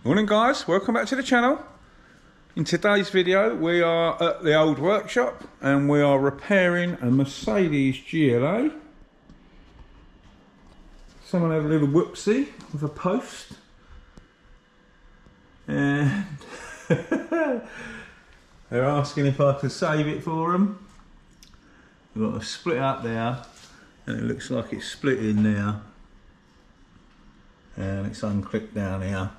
Morning guys, welcome back to the channel. In today's video we are at the old workshop and we are repairing a Mercedes GLA. Someone had a little whoopsie with a post and they're asking if I could save it for them. We've got a split up there and it looks like it's split in there and it's unclipped down here.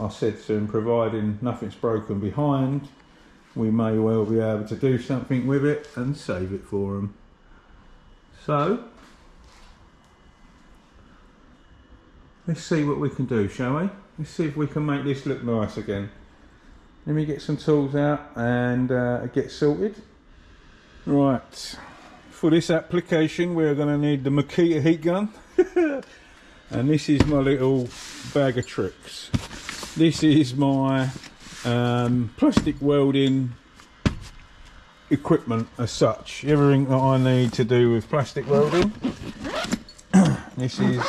I said to him, providing nothing's broken behind, we may well be able to do something with it and save it for him. So, let's see what we can do, shall we? Let's see if we can make this look nice again. Let me get some tools out and get sorted. Right, for this application we're going to need the Makita heat gun. And this is my little bag of tricks. This is my plastic welding equipment as such. Everything that I need to do with plastic welding. This is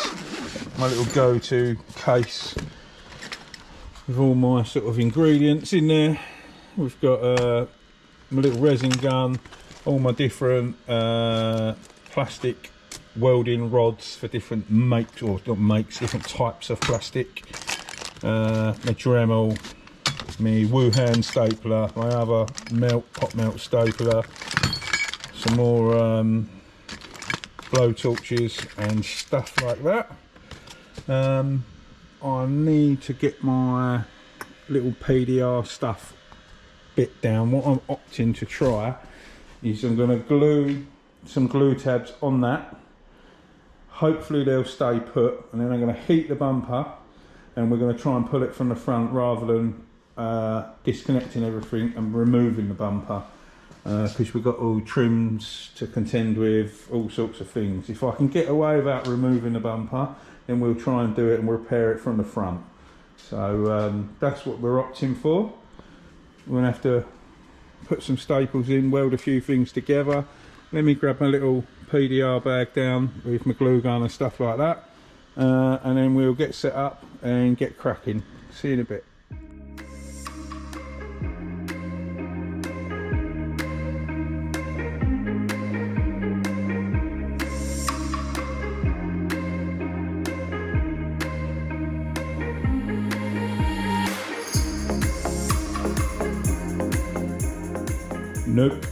my little go-to case with all my sort of ingredients in there. We've got my little resin gun, all my different plastic welding rods for different makes, or not makes, different types of plastic. My Dremel, my Wuhan stapler, my other pop melt stapler, some more blow torches and stuff like that. I need to get my little PDR stuff bit down. What I'm opting to try is I'm going to glue some glue tabs on that. Hopefully they'll stay put, and then I'm going to heat the bumper and we're going to try and pull it from the front rather than disconnecting everything and removing the bumper, because we've got all trims to contend with, all sorts of things. If I can get away without removing the bumper, then we'll try and do it and repair it from the front. So that's what we're opting for. We're going to have to put some staples in, weld a few things together. Let me grab my little PDR bag down with my glue gun and stuff like that, and then we'll get set up and get cracking. See you in a bit. Nope.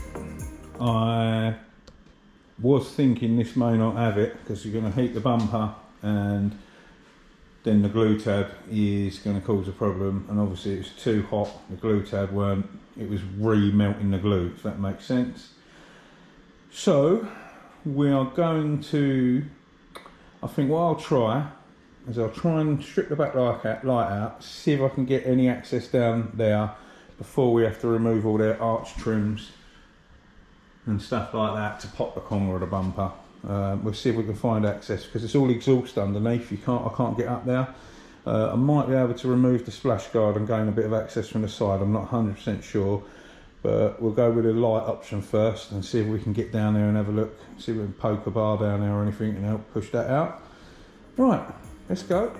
I was thinking this may not have it because you're going to heat the bumper and then the glue tab is going to cause a problem, and obviously it's too hot, the glue tab weren't, it was re-melting the glue, if that makes sense. So we are going to, I think what I'll try is I'll try and strip the back light out, see if I can get any access down there before we have to remove all their arch trims and stuff like that to pop the corner of the bumper. We'll see if we can find access because it's all exhaust underneath. I can't get up there. I might be able to remove the splash guard and gain a bit of access from the side. I'm not 100% sure, but we'll go with the light option first and see if we can get down there and have a look. See if we can poke a bar down there or anything and help push that out. Right, let's go.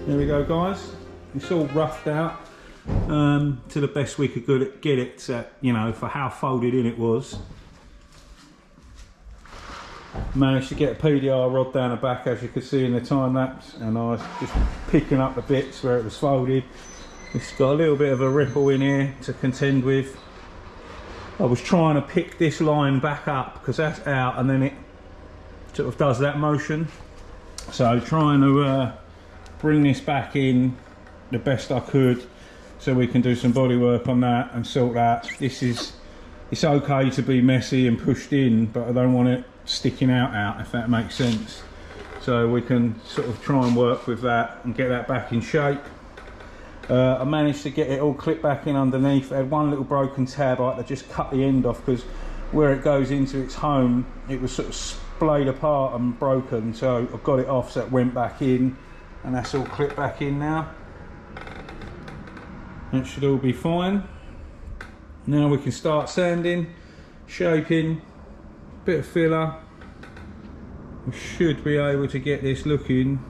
There we go, guys. It's all roughed out to the best we could get it, you know, for how folded in it was. Managed to get a PDR rod down the back, as you could see in the time lapse, and I was just picking up the bits where it was folded. It's got a little bit of a ripple in here to contend with. I was trying to pick this line back up because that's out, and then it sort of does that motion. So trying to bring this back in the best I could so we can do some body work on that and sort that. It's okay to be messy and pushed in, but I don't want it sticking out, if that makes sense. So we can sort of try and work with that and get that back in shape. I managed to get it all clipped back in underneath. I had one little broken tab I had to just cut the end off because where it goes into its home, it was sort of splayed apart and broken, so I got it off, so it went back in, and that's all clipped back in now. That should all be fine. Now we can start sanding, shaping, bit of filler. We should be able to get this looking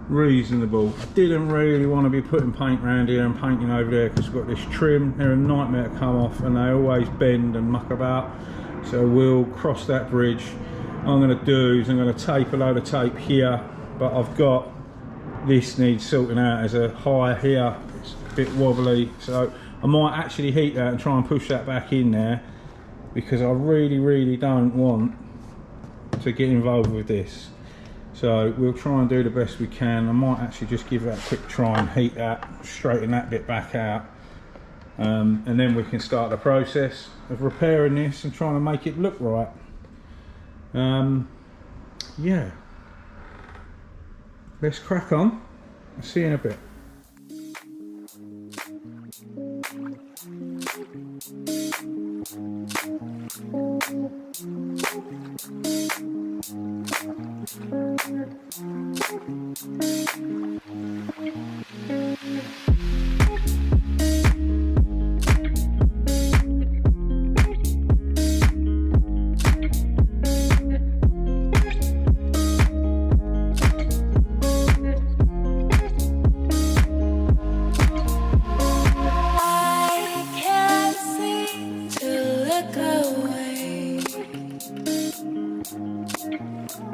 reasonable. I didn't really want to be putting paint around here and painting over there because we've got this trim. They're a nightmare to come off and they always bend and muck about, so we'll cross that bridge. What I'm going to do is I'm going to tape a load of tape here, but I've got this needs sorting out as a high here. It's a bit wobbly, so I might actually heat that and try and push that back in there because I really don't want to get involved with this. So we'll try and do the best we can. I might actually just give that a quick try and heat that, straighten that bit back out, and then we can start the process of repairing this and trying to make it look right. Yeah, let's crack on. I'll see you in a bit.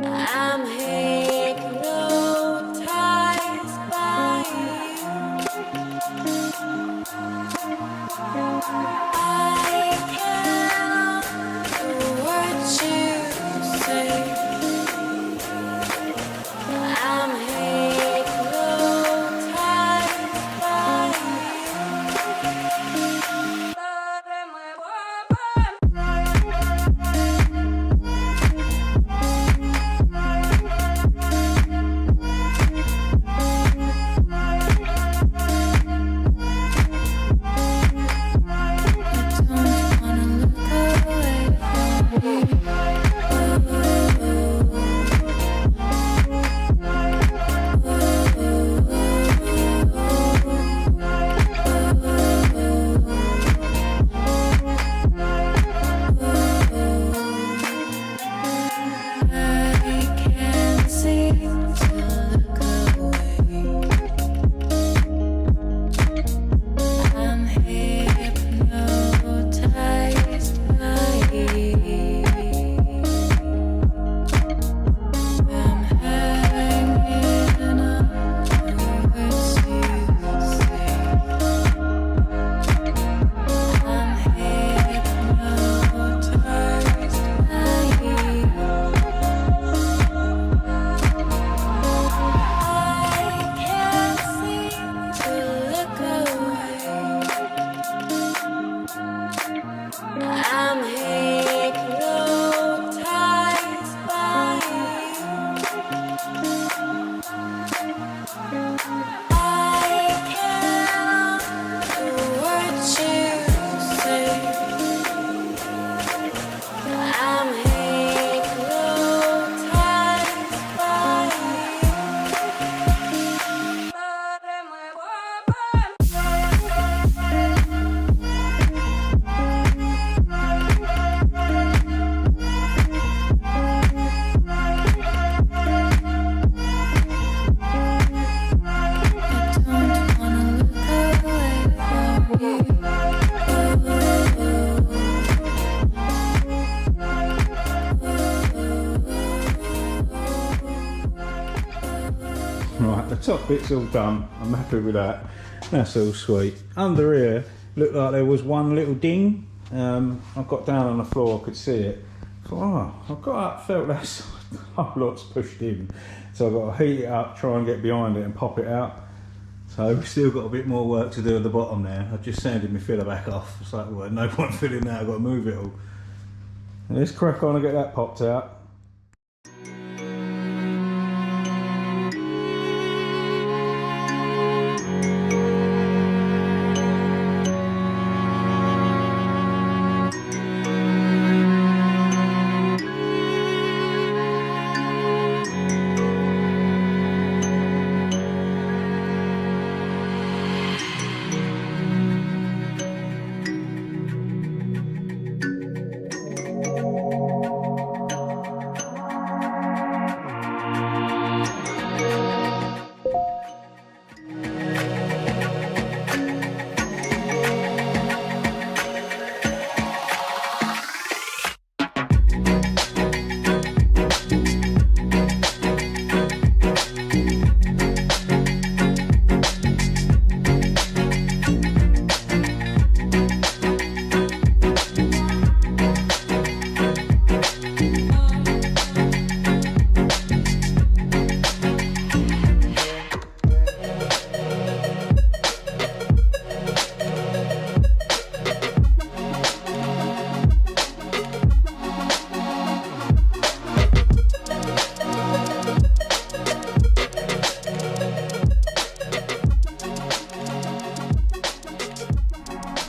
I'm hypnotized. Right, the top bit's all done. I'm happy with that. That's all sweet. Under here, looked like there was one little ding. I got down on the floor, I could see it. I thought, oh, I got up, felt that whole lot's pushed in. So I've got to heat it up, try and get behind it and pop it out. So we've still got a bit more work to do at the bottom there. I've just sanded my filler back off. It's like, well, no point filling that, I've got to move it all. Let's crack on and get that popped out.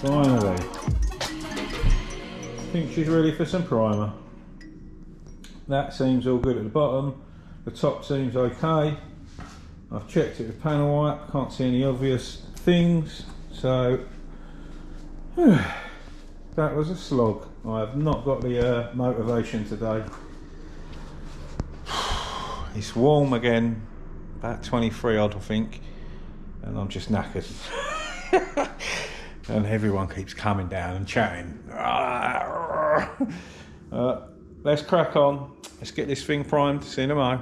Finally, I think she's ready for some primer. That seems all good at the bottom. The top seems okay. I've checked it with panel wipe, can't see any obvious things. So that was a slog. I have not got the motivation today. It's warm again, about 23 odd I think, and I'm just knackered. And everyone keeps coming down and chatting. Let's crack on. Let's get this thing primed. See you tomorrow.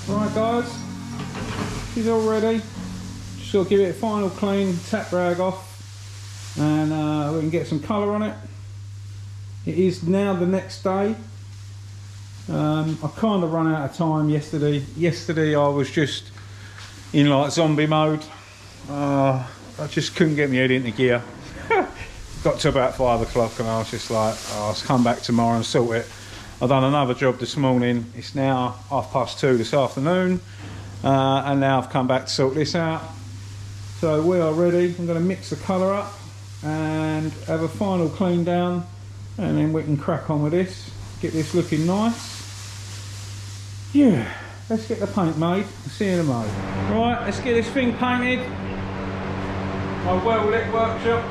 Right guys, she's all ready. Just got to give it a final clean, tap rag off, and we can get some colour on it. It is now the next day. I kind of run out of time yesterday. Yesterday I was just in like zombie mode. I just couldn't get my head into gear. Got to about 5 o'clock and I was just like, oh, I'll come back tomorrow and sort it. I've done another job this morning. It's now 2:30 this afternoon, and now I've come back to sort this out. So we are ready. I'm going to mix the colour up and have a final clean down, and then we can crack on with this, get this looking nice. Yeah, let's get the paint made. See you in a moment. Right, let's get this thing painted. My well-lit workshop.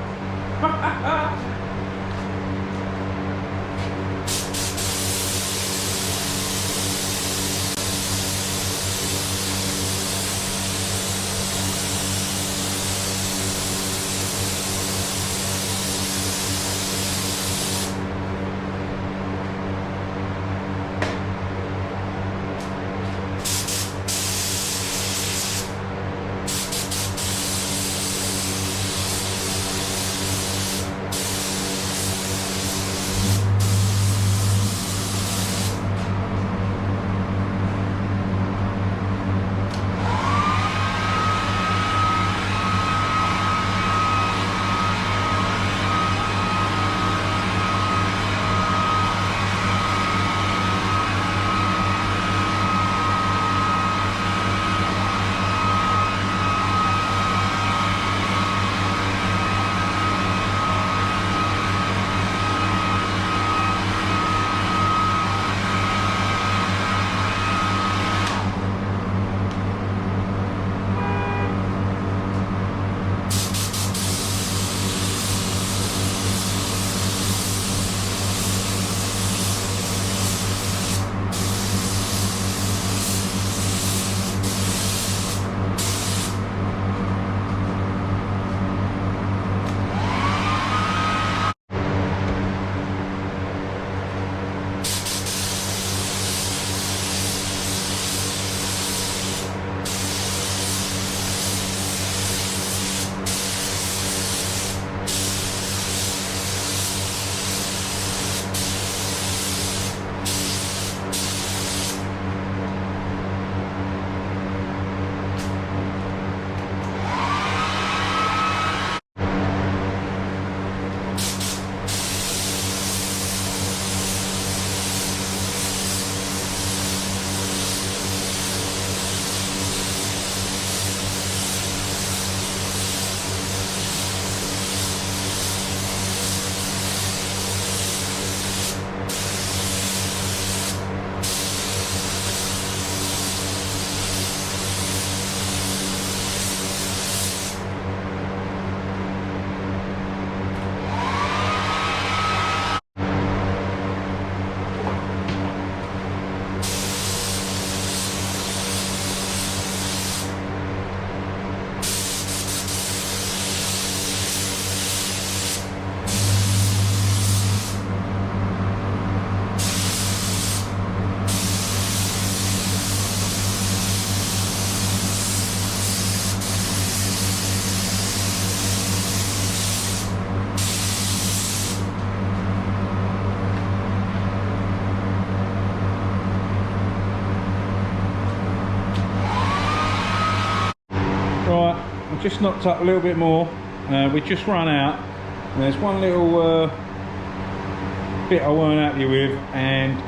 just knocked up a little bit more. We just run out, and there's one little bit I weren't happy with, and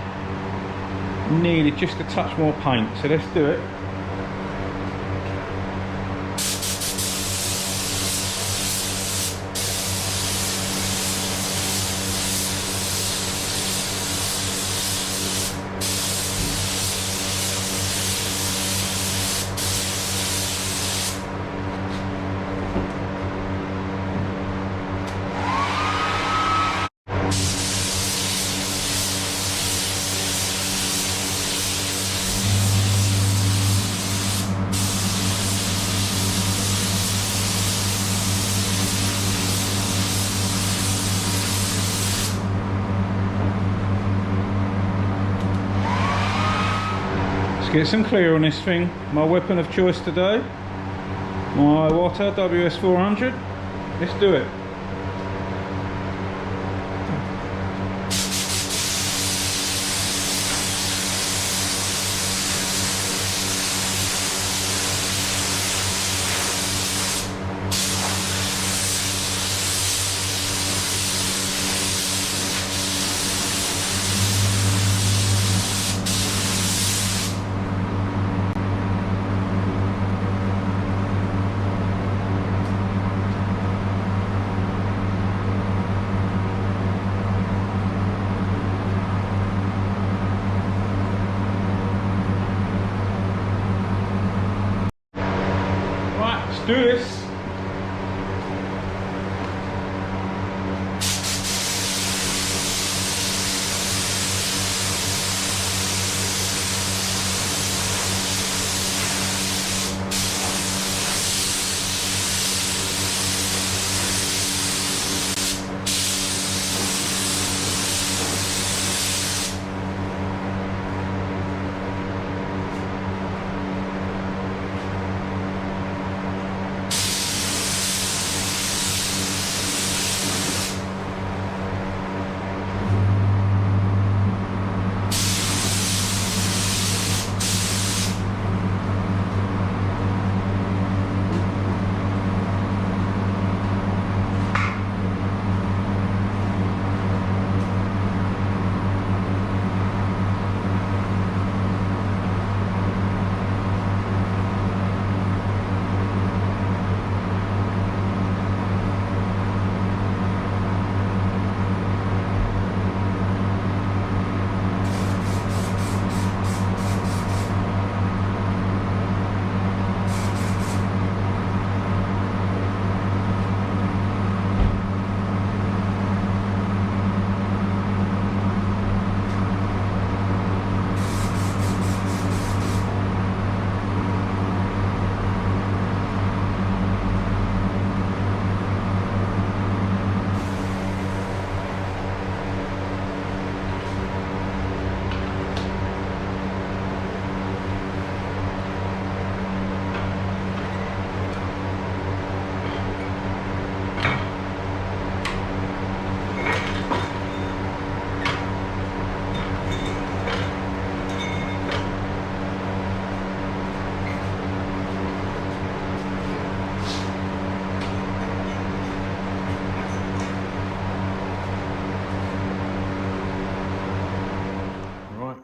needed just a touch more paint, so let's do it. Get some clear on this thing. My weapon of choice today, my Water WS400. Let's do it. Do this.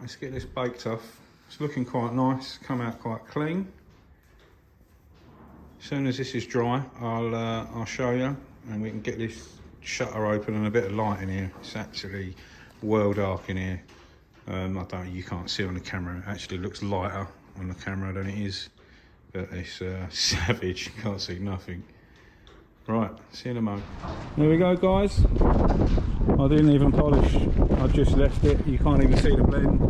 Let's get this baked off. It's looking quite nice, come out quite clean. As soon as this is dry, I'll show you, and we can get this shutter open and a bit of light in here. It's actually well dark in here. You can't see on the camera. It actually looks lighter on the camera than it is, but it's savage. You can't see nothing. Right, see you in a moment. There we go, guys. I didn't even polish. I just left it. You can't even see the blend.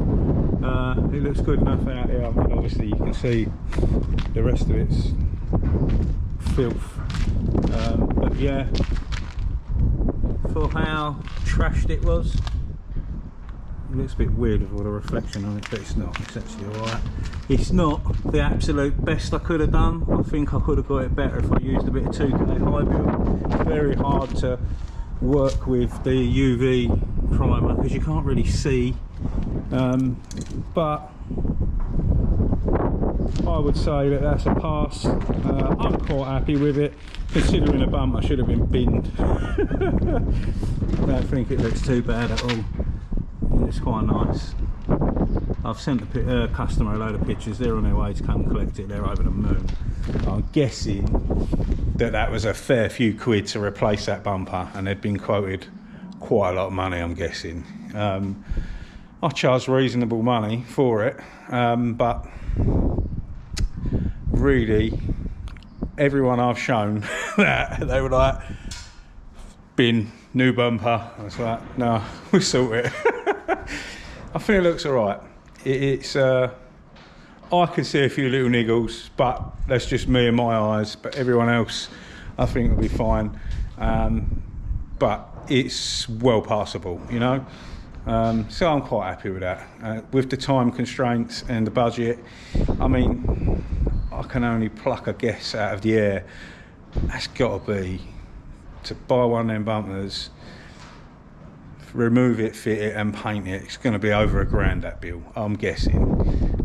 It looks good enough out here. I mean, obviously you can see the rest of it's filth. But yeah, for how trashed it was, it looks a bit weird with all the reflection on it, but it's not. It's actually alright. It's not the absolute best I could have done. I think I could have got it better if I used a bit of 2K high build. It's very hard to work with the UV primer because you can't really see. But I would say that that's a pass. I'm quite happy with it, considering the bumper should have been binned. I don't think it looks too bad at all. It's quite nice. I've sent the customer a load of pictures. They're on their way to come collect it. They're over the moon. I'm guessing that was a fair few quid to replace that bumper, and they'd been quoted quite a lot of money, I'm guessing. I charged reasonable money for it, but really everyone I've shown that, they were like, bin, new bumper. I was like, no, we sort it. I think it looks alright. It's I can see a few little niggles, but that's just me and my eyes. But everyone else, I think, will be fine. But it's well passable, you know. So I'm quite happy with that. With the time constraints and the budget, I mean, I can only pluck a guess out of the air. That's got to be, to buy one of them bumpers, remove it, fit it and paint it, it's going to be over £1,000, that bill, I'm guessing.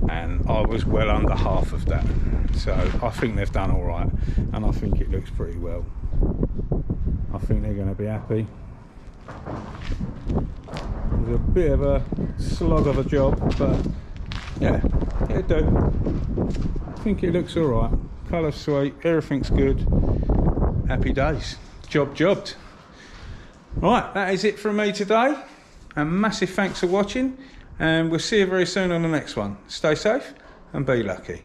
And I was well under half of that. So I think they've done all right, and I think it looks pretty well. I think they're going to be happy. It's a bit of a slog of a job, but yeah, it'll do. I think it looks all right. Colour's sweet, everything's good. Happy days. Job jobbed. Right, that is it from me today. And massive thanks for watching, and we'll see you very soon on the next one. Stay safe and be lucky.